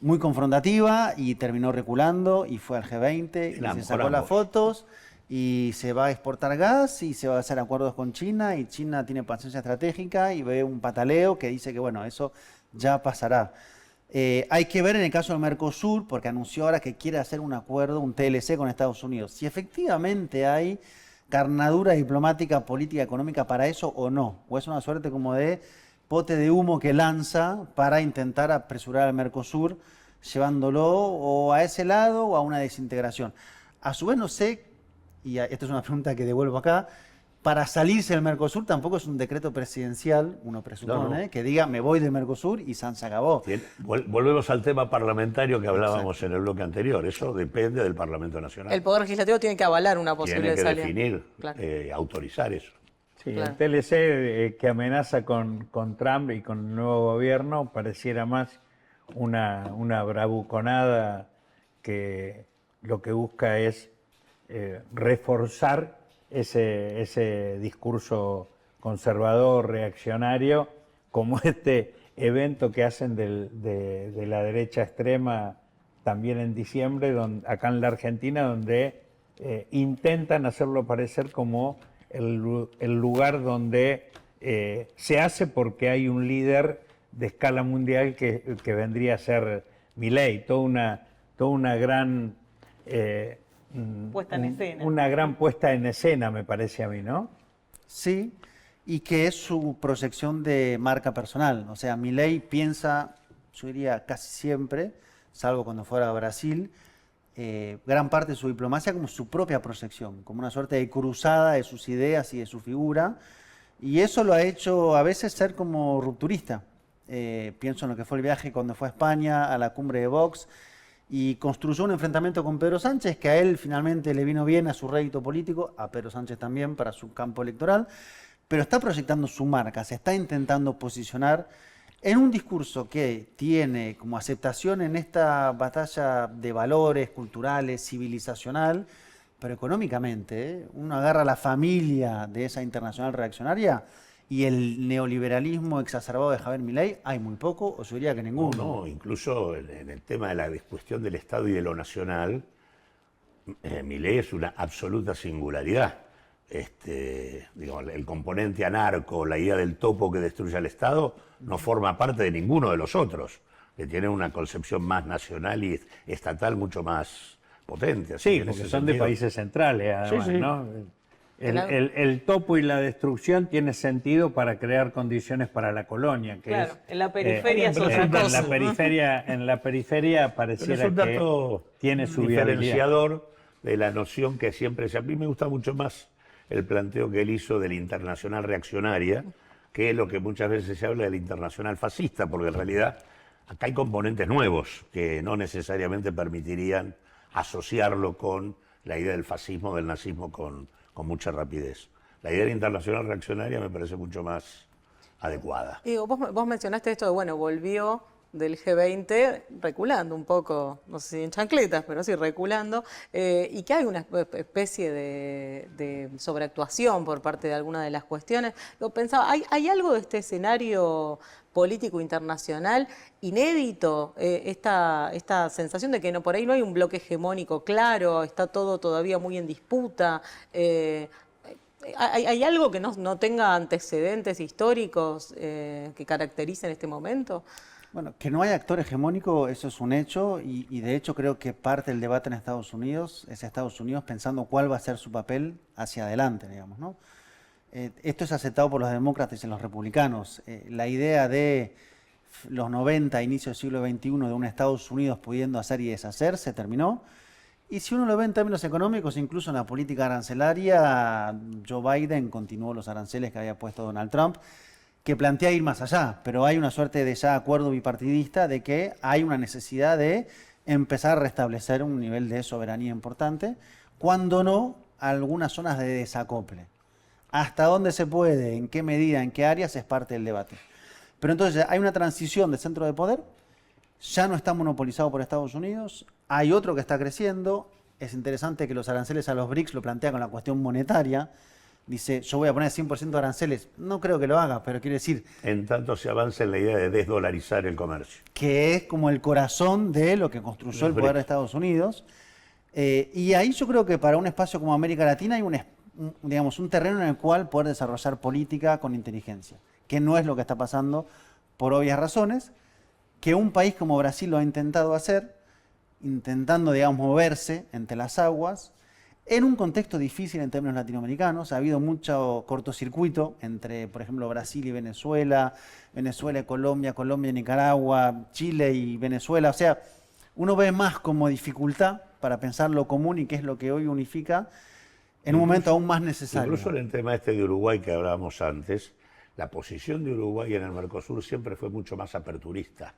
muy confrontativa y terminó reculando y fue al G20 y se sacó las fotos y se va a exportar gas y se va a hacer acuerdos con China y China tiene paciencia estratégica y ve un pataleo que dice que bueno, eso ya pasará. Hay que ver en el caso del Mercosur, porque anunció ahora que quiere hacer un acuerdo, un TLC con Estados Unidos. Si efectivamente hay carnadura diplomática, política, económica para eso o no, o es una suerte como de pote de humo que lanza para intentar apresurar al Mercosur, llevándolo o a ese lado o a una desintegración. A su vez no sé, y esta es una pregunta que devuelvo acá, para salirse del Mercosur tampoco es un decreto presidencial, uno presupone, No. que diga me voy del Mercosur y se acabó. Bien, volvemos al tema parlamentario que hablábamos en el bloque anterior. Eso depende del Parlamento Nacional. El Poder Legislativo tiene que avalar una Tiene posible que salida. definir, Claro. autorizar eso. Sí, Claro. el TLC que amenaza con Trump y con el nuevo gobierno pareciera más una bravuconada que lo que busca es reforzar ese discurso conservador, reaccionario, como este evento que hacen de la derecha extrema también en diciembre, acá en la Argentina, donde intentan hacerlo parecer como el lugar donde se hace porque hay un líder de escala mundial que vendría a ser Milei, toda una gran Puesta en escena. una gran puesta en escena, me parece a mí, ¿no? Sí, y que es su proyección de marca personal. O sea, Milei piensa, yo diría casi siempre, salvo cuando fuera a Brasil, gran parte de su diplomacia como su propia proyección, como una suerte de cruzada de sus ideas y de su figura. Y eso lo ha hecho a veces ser como rupturista. Pienso en lo que fue el viaje cuando fue a España, a la cumbre de Vox, y construyó un enfrentamiento con Pedro Sánchez que a él finalmente le vino bien a su rédito político, a Pedro Sánchez también para su campo electoral, pero está proyectando su marca, se está intentando posicionar en un discurso que tiene como aceptación en esta batalla de valores culturales, civilizacional, pero económicamente, uno agarra la familia de esa internacional reaccionaria y el neoliberalismo exacerbado de Javier Milei, hay muy poco, o yo diría que ninguno. No, incluso en el tema de la cuestión del Estado y de lo nacional, Milei es una absoluta singularidad. El componente anarco, la idea del topo que destruye al Estado, no forma parte de ninguno de los otros, que tienen una concepción más nacional y estatal mucho más potente. Así Sí, que en porque ese son de sentido- países centrales, además, Sí, sí. ¿no? Claro. El topo y la destrucción tiene sentido para crear condiciones para la colonia, que Claro, es, en la periferia es otra en cosa. la periferia Pero pareciera es un dato que tiene su viabilidad. diferenciador de la noción que siempre a mí me gusta mucho más el planteo que él hizo de la internacional reaccionaria, que es lo que muchas veces se habla de la internacional fascista, porque en realidad acá hay componentes nuevos que no necesariamente permitirían asociarlo con la idea del fascismo, del nazismo con mucha rapidez. La idea de la internacional reaccionaria me parece mucho más adecuada. Digo, vos mencionaste esto de, bueno, volvió del G20 reculando un poco, no sé si en chancletas, pero sí reculando, y que hay una especie de sobreactuación por parte de alguna de las cuestiones. Yo pensaba, ¿hay algo de este escenario político internacional inédito? Esta sensación de que por ahí no hay un bloque hegemónico claro, está todo todavía muy en disputa. ¿Hay algo que no tenga antecedentes históricos que caractericen este momento? Bueno, que no hay actor hegemónico, eso es un hecho, y de hecho creo que parte del debate en Estados Unidos es Estados Unidos pensando cuál va a ser su papel hacia adelante, digamos, ¿no? Esto es aceptado por los demócratas y los republicanos. La idea de los 90, inicio del siglo XXI, de un Estados Unidos pudiendo hacer y deshacer, se terminó. Y si uno lo ve en términos económicos, incluso en la política arancelaria, Joe Biden continuó los aranceles que había puesto Donald Trump, que plantea ir más allá, pero hay una suerte de ya acuerdo bipartidista de que hay una necesidad de empezar a restablecer un nivel de soberanía importante, cuando no algunas zonas de desacople. Hasta dónde se puede, en qué medida, en qué áreas es parte del debate. Pero entonces hay una transición de centro de poder, ya no está monopolizado por Estados Unidos, hay otro que está creciendo, es interesante que los aranceles a los BRICS lo plantea con la cuestión monetaria, dice, yo voy a poner 100% de aranceles. No creo que lo haga, pero quiere decir En tanto se avanza en la idea de desdolarizar el comercio. que es como el corazón de lo que construyó el poder de Estados Unidos. Y ahí yo creo que para un espacio como América Latina hay un terreno en el cual poder desarrollar política con inteligencia, que no es lo que está pasando por obvias razones, que un país como Brasil lo ha intentado hacer, intentando, digamos, moverse entre las aguas, en un contexto difícil en términos latinoamericanos. Ha habido mucho cortocircuito entre, por ejemplo, Brasil y Venezuela, Venezuela y Colombia, Colombia y Nicaragua, Chile y Venezuela. O sea, uno ve más como dificultad para pensar lo común y qué es lo que hoy unifica en un momento aún más necesario. Incluso en el tema este de Uruguay que hablábamos antes, la posición de Uruguay en el Mercosur siempre fue mucho más aperturista.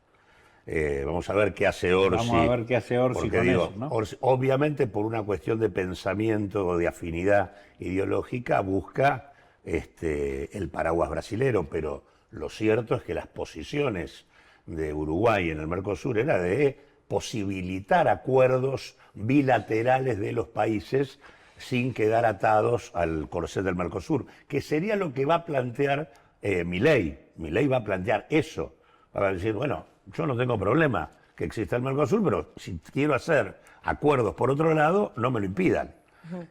Vamos a ver qué hace Orsi. Vamos a ver qué hace Orsi porque con digo, eso, ¿no? Orsi, obviamente por una cuestión de pensamiento o de afinidad ideológica busca el paraguas brasilero, pero lo cierto es que las posiciones de Uruguay en el Mercosur era de posibilitar acuerdos bilaterales de los países sin quedar atados al corset del Mercosur, que sería lo que va a plantear Milei. Milei va a plantear eso. Va a decir, bueno, yo no tengo problema que exista el Mercosur, pero si quiero hacer acuerdos por otro lado, no me lo impidan.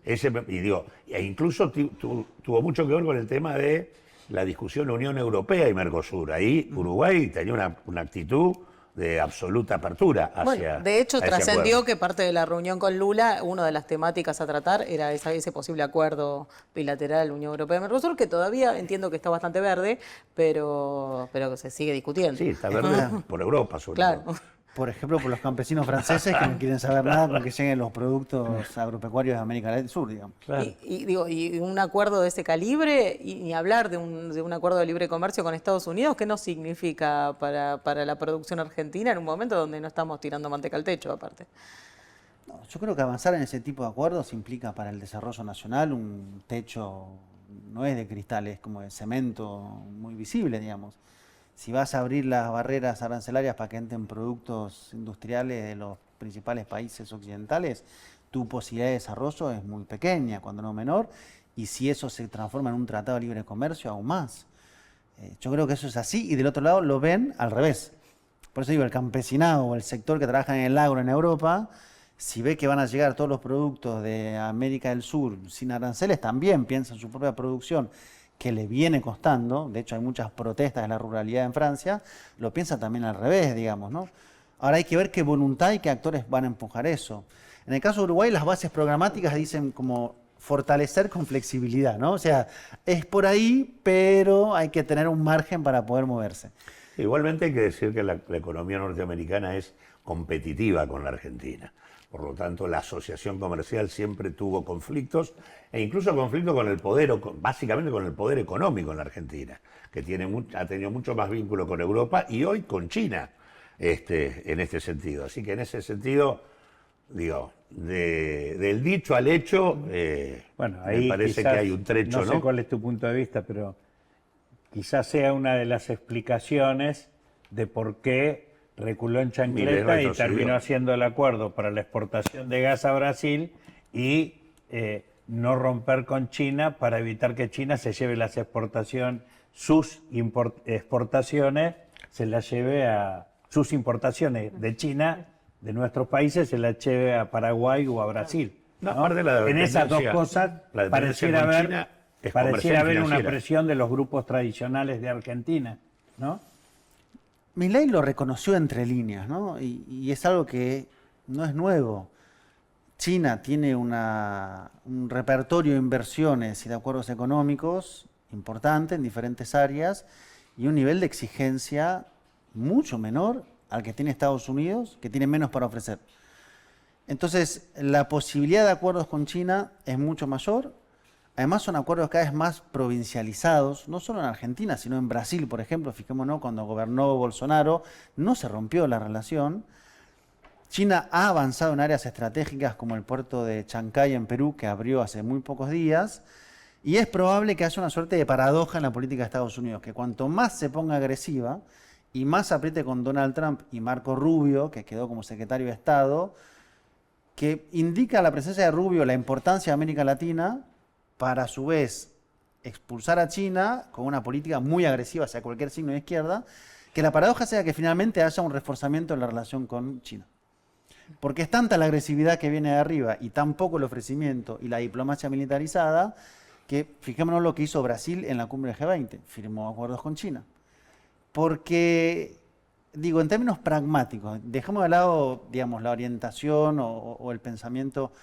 E incluso tuvo mucho que ver con el tema de la discusión Unión Europea y Mercosur. Ahí Uruguay tenía una actitud de absoluta apertura hacia. Bueno, de hecho, a ese trascendió acuerdo. que parte de la reunión con Lula, una de las temáticas a tratar era ese posible acuerdo bilateral Unión Europea-Mercosur, que todavía entiendo que está bastante verde, pero que se sigue discutiendo. Sí, está verde por Europa, sobre Claro. todo. Por ejemplo, por los campesinos franceses que no quieren saber nada con que lleguen los productos agropecuarios de América del Sur, digamos. Claro. Y un acuerdo de ese calibre, y ni hablar de un acuerdo de libre comercio con Estados Unidos, ¿qué nos significa para la producción argentina en un momento donde no estamos tirando manteca al techo, aparte? No, yo creo que avanzar en ese tipo de acuerdos implica para el desarrollo nacional un techo, no es de cristal, es como de cemento muy visible, digamos. Si vas a abrir las barreras arancelarias para que entren productos industriales de los principales países occidentales, tu posibilidad de desarrollo es muy pequeña, cuando no menor, y si eso se transforma en un tratado de libre comercio, aún más. Yo creo que eso es así, y del otro lado lo ven al revés. Por eso digo, el campesinado o el sector que trabaja en el agro en Europa, si ve que van a llegar todos los productos de América del Sur sin aranceles, también piensa en su propia producción, que le viene costando, de hecho hay muchas protestas de la ruralidad en Francia, lo piensa también al revés, digamos, ¿no? Ahora hay que ver qué voluntad y qué actores van a empujar eso. En el caso de Uruguay, las bases programáticas dicen como fortalecer con flexibilidad, ¿no? O sea, es por ahí, pero hay que tener un margen para poder moverse. Igualmente hay que decir que la economía norteamericana es competitiva con la Argentina. Por lo tanto, la asociación comercial siempre tuvo conflictos, e incluso conflictos con el poder, básicamente con el poder económico en la Argentina, que ha tenido mucho más vínculo con Europa y hoy con China, en este sentido. Así que en ese sentido, digo, del dicho al hecho, Bueno, ahí me parece quizás, que hay un trecho, no sé cuál es tu punto de vista, pero quizás sea una de las explicaciones de por qué reculó en chancleta y retrocedió. terminó haciendo el acuerdo para la exportación de gas a Brasil y no romper con China para evitar que China se lleve las exportaciones, exportaciones, se las lleve a sus importaciones de China, de nuestros países, se las lleve a Paraguay o a Brasil. No, aparte de la En esas dos dependencia- cosas la dependencia pareciera con haber, China es pareciera comercial y haber una financiera. presión de los grupos tradicionales de Argentina, ¿no? Milei lo reconoció entre líneas, ¿no? Y es algo que no es nuevo. China tiene un repertorio de inversiones y de acuerdos económicos importante en diferentes áreas y un nivel de exigencia mucho menor al que tiene Estados Unidos, que tiene menos para ofrecer. Entonces, la posibilidad de acuerdos con China es mucho mayor. Además, son acuerdos cada vez más provincializados, no solo en Argentina, sino en Brasil, por ejemplo. Fijémonos, cuando gobernó Bolsonaro, no se rompió la relación. China ha avanzado en áreas estratégicas como el puerto de Chancay en Perú, que abrió hace muy pocos días. Y es probable que haya una suerte de paradoja en la política de Estados Unidos, que cuanto más se ponga agresiva y más apriete con Donald Trump y Marco Rubio, que quedó como secretario de Estado, que indica la presencia de Rubio la importancia de América Latina, para a su vez expulsar a China con una política muy agresiva hacia cualquier signo de izquierda, que la paradoja sea que finalmente haya un reforzamiento en la relación con China. Porque es tanta la agresividad que viene de arriba y tan poco el ofrecimiento y la diplomacia militarizada, que fijémonos lo que hizo Brasil en la cumbre del G20, firmó acuerdos con China. Porque, digo, en términos pragmáticos, dejemos de lado, digamos, la orientación o el pensamiento,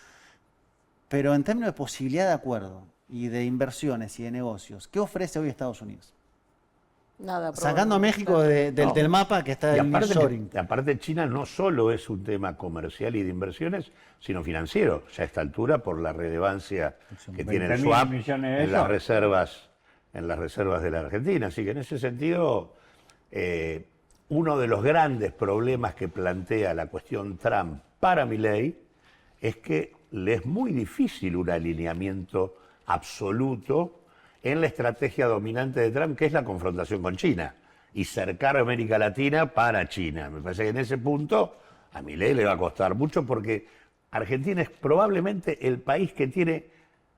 pero en términos de posibilidad de acuerdo y de inversiones y de negocios, ¿qué ofrece hoy Estados Unidos? Nada, Sacando a México No. del mapa que está Y el nearshoring. aparte China no solo es un tema comercial y de inversiones, sino financiero, ya a esta altura por la relevancia Son que tiene el 20.000 swap millones de en las dólares. reservas de la Argentina. Así que en ese sentido, uno de los grandes problemas que plantea la cuestión Trump para Milei es que le es muy difícil un alineamiento absoluto en la estrategia dominante de Trump, que es la confrontación con China y cercar a América Latina para China. Me parece que en ese punto a Milei le va a costar mucho porque Argentina es probablemente el país que tiene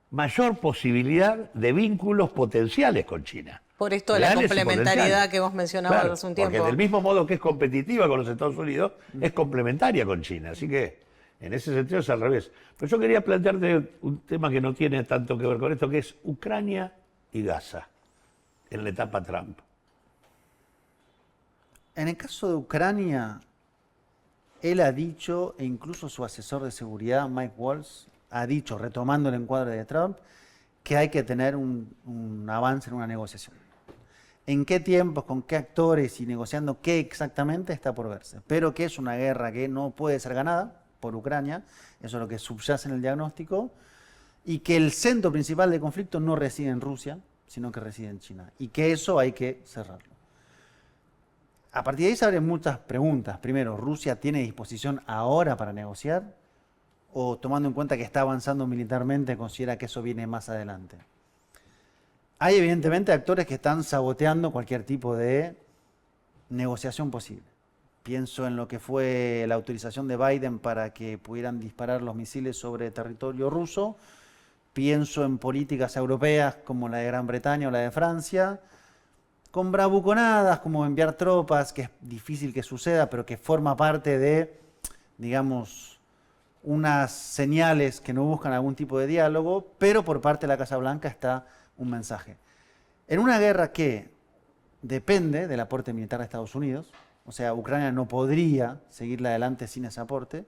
mayor posibilidad de vínculos potenciales con China. Por esto de la Reales y complementariedad potenciales. que vos mencionabas Claro, hace un tiempo. porque del mismo modo que es competitiva con los Estados Unidos, es complementaria con China. Así que en ese sentido es al revés. Pero yo quería plantearte un tema que no tiene tanto que ver con esto, que es Ucrania y Gaza en la etapa Trump. En el caso de Ucrania, él ha dicho, e incluso su asesor de seguridad, Mike Waltz, ha dicho, retomando el encuadre de Trump, que hay que tener un avance en una negociación. ¿En qué tiempos, con qué actores y negociando qué exactamente está por verse? Pero que es una guerra que no puede ser ganada por Ucrania, eso es lo que subyace en el diagnóstico, y que el centro principal del conflicto no reside en Rusia, sino que reside en China, y que eso hay que cerrarlo. A partir de ahí se abren muchas preguntas. Primero, ¿Rusia tiene disposición ahora para negociar? ¿O tomando en cuenta que está avanzando militarmente, considera que eso viene más adelante? Hay evidentemente actores que están saboteando cualquier tipo de negociación posible. Pienso en lo que fue la autorización de Biden para que pudieran disparar los misiles sobre territorio ruso. Pienso en políticas europeas como la de Gran Bretaña o la de Francia, con bravuconadas como enviar tropas, que es difícil que suceda, pero que forma parte de, digamos, unas señales que no buscan algún tipo de diálogo, pero por parte de la Casa Blanca está un mensaje. En una guerra que depende del aporte militar de Estados Unidos, o sea, Ucrania no podría seguirla adelante sin ese aporte,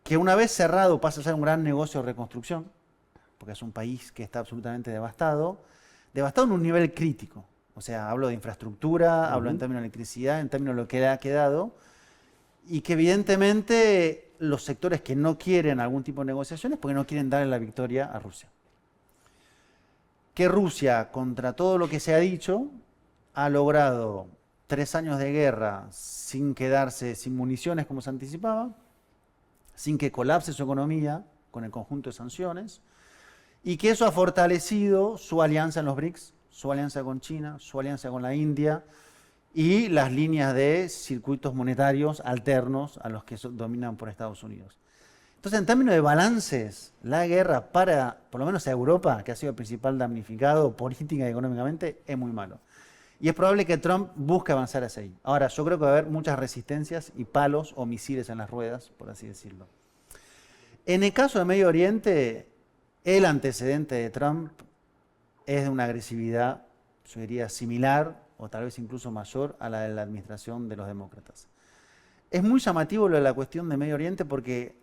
que una vez cerrado pasa a ser un gran negocio de reconstrucción, porque es un país que está absolutamente devastado en un nivel crítico. O sea, hablo de infraestructura, hablo en términos de electricidad, en términos de lo que le ha quedado, y que evidentemente los sectores que no quieren algún tipo de negociaciones porque no quieren darle la victoria a Rusia. Que Rusia, contra todo lo que se ha dicho, ha logrado 3 años de guerra sin quedarse sin municiones como se anticipaba, sin que colapse su economía con el conjunto de sanciones, y que eso ha fortalecido su alianza en los BRICS, su alianza con China, su alianza con la India y las líneas de circuitos monetarios alternos a los que dominan por Estados Unidos. Entonces, en términos de balances, la guerra para, por lo menos a Europa, que ha sido el principal damnificado política y económicamente, es muy malo. Y es probable que Trump busque avanzar hacia ahí. Ahora, yo creo que va a haber muchas resistencias y palos o misiles en las ruedas, por así decirlo. En el caso de Medio Oriente, el antecedente de Trump es de una agresividad, yo diría, similar o tal vez incluso mayor a la de la administración de los demócratas. Es muy llamativo lo de la cuestión de Medio Oriente porque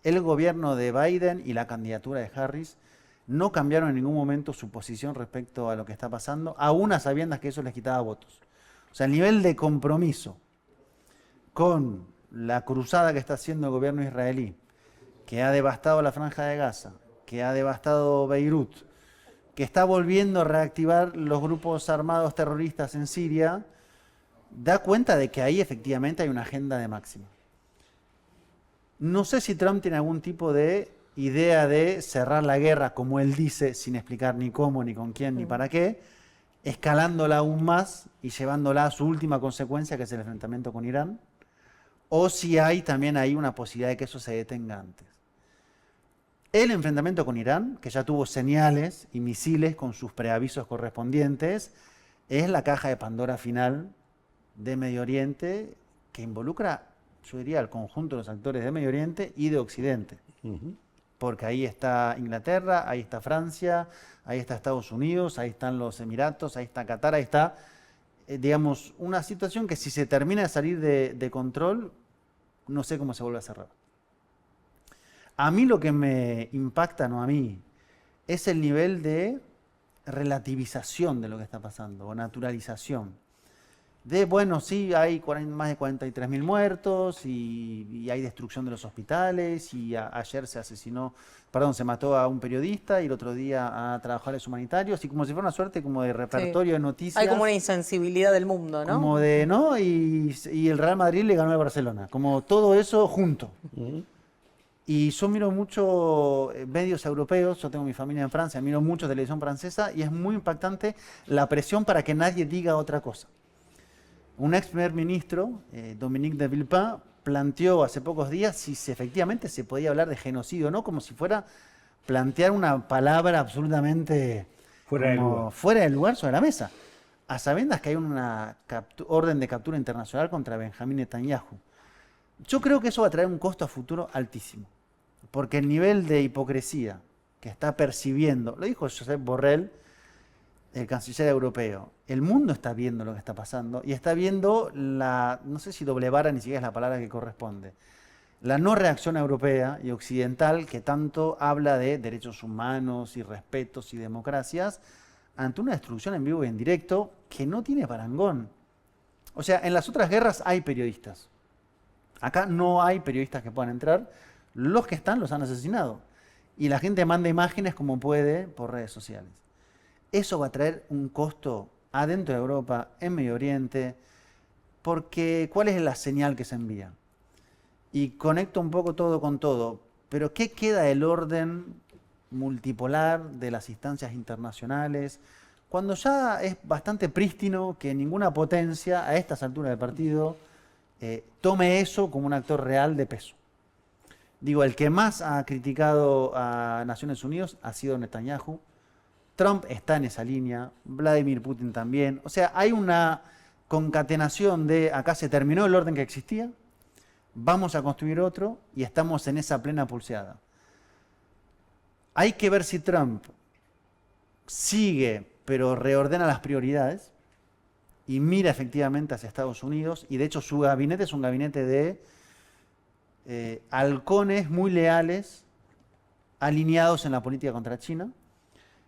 el gobierno de Biden y la candidatura de Harris no cambiaron en ningún momento su posición respecto a lo que está pasando, aún a sabiendas que eso les quitaba votos. O sea, el nivel de compromiso con la cruzada que está haciendo el gobierno israelí, que ha devastado la Franja de Gaza, que ha devastado Beirut, que está volviendo a reactivar los grupos armados terroristas en Siria, da cuenta de que ahí efectivamente hay una agenda de máxima. No sé si Trump tiene algún tipo de idea de cerrar la guerra, como él dice, sin explicar ni cómo, ni con quién, ni para qué, escalándola aún más y llevándola a su última consecuencia, que es el enfrentamiento con Irán, o si hay también ahí una posibilidad de que eso se detenga antes. El enfrentamiento con Irán, que ya tuvo señales y misiles con sus preavisos correspondientes, es la caja de Pandora final de Medio Oriente que involucra, yo diría, al conjunto de los actores de Medio Oriente y de Occidente. Porque ahí está Inglaterra, ahí está Francia, ahí está Estados Unidos, ahí están los Emiratos, ahí está Qatar, ahí está, digamos, una situación que si se termina de salir de control, no sé cómo se vuelve a cerrar. A mí lo que me impacta, no a mí, es el nivel de relativización de lo que está pasando, o naturalización. Bueno, sí, hay más de 43.000 muertos y hay destrucción de los hospitales y ayer se mató a un periodista y el otro día a trabajadores humanitarios y como si fuera una suerte como de repertorio de noticias. Hay como una insensibilidad del mundo, ¿no? Como de, ¿no? Y el Real Madrid le ganó al Barcelona, como todo eso junto. Y yo miro mucho medios europeos, yo tengo mi familia en Francia, miro mucho televisión francesa y es muy impactante la presión para que nadie diga otra cosa. Un ex primer ministro, Dominique de Villepin, planteó hace pocos días si efectivamente se podía hablar de genocidio o no, como si fuera plantear una palabra absolutamente fuera del lugar sobre la mesa, a sabiendas que hay una orden de captura internacional contra Benjamín Netanyahu. Yo creo que eso va a traer un costo a futuro altísimo, porque el nivel de hipocresía que está percibiendo, lo dijo Josep Borrell, el canciller europeo, el mundo está viendo lo que está pasando y está viendo no sé si doble vara ni siquiera es la palabra que corresponde, la no reacción europea y occidental que tanto habla de derechos humanos y respetos y democracias ante una destrucción en vivo y en directo que no tiene parangón. O sea, en las otras guerras hay periodistas. Acá no hay periodistas que puedan entrar. Los que están los han asesinado. Y la gente manda imágenes como puede por redes sociales. Eso va a traer un costo adentro de Europa, en Medio Oriente, porque ¿cuál es la señal que se envía? Y conecto un poco todo con todo, pero ¿qué queda del orden multipolar de las instancias internacionales? Cuando ya es bastante prístino que ninguna potencia a estas alturas del partido tome eso como un actor real de peso. Digo, el que más ha criticado a Naciones Unidas ha sido Netanyahu. Trump está en esa línea, Vladimir Putin también. O sea, hay una concatenación de acá se terminó el orden que existía, vamos a construir otro y estamos en esa plena pulseada. Hay que ver si Trump sigue, pero reordena las prioridades y mira efectivamente hacia Estados Unidos. Y de hecho su gabinete es un gabinete de halcones muy leales, alineados en la política contra China,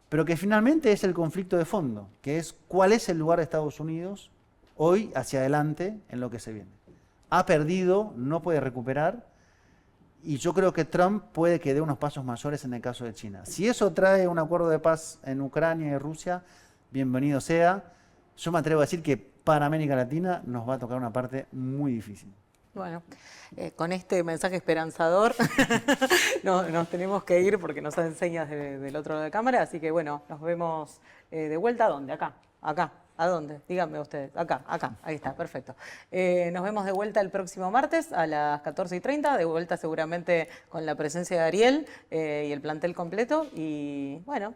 pero que finalmente es el conflicto de fondo, que es cuál es el lugar de Estados Unidos hoy hacia adelante en lo que se viene. Ha perdido, no puede recuperar, y yo creo que Trump puede que dé unos pasos mayores en el caso de China. Si eso trae un acuerdo de paz en Ucrania y Rusia, bienvenido sea. Yo me atrevo a decir que para América Latina nos va a tocar una parte muy difícil. Bueno, con este mensaje esperanzador nos tenemos que ir porque nos hacen señas del otro lado de cámara, así que bueno, nos vemos de vuelta. ¿A dónde? Acá, ¿a dónde? Díganme ustedes, acá, ahí está, perfecto. Nos vemos de vuelta el próximo martes a las 14:30, de vuelta seguramente con la presencia de Ariel y el plantel completo, y bueno,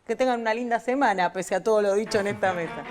que tengan una linda semana pese a todo lo dicho en esta mesa.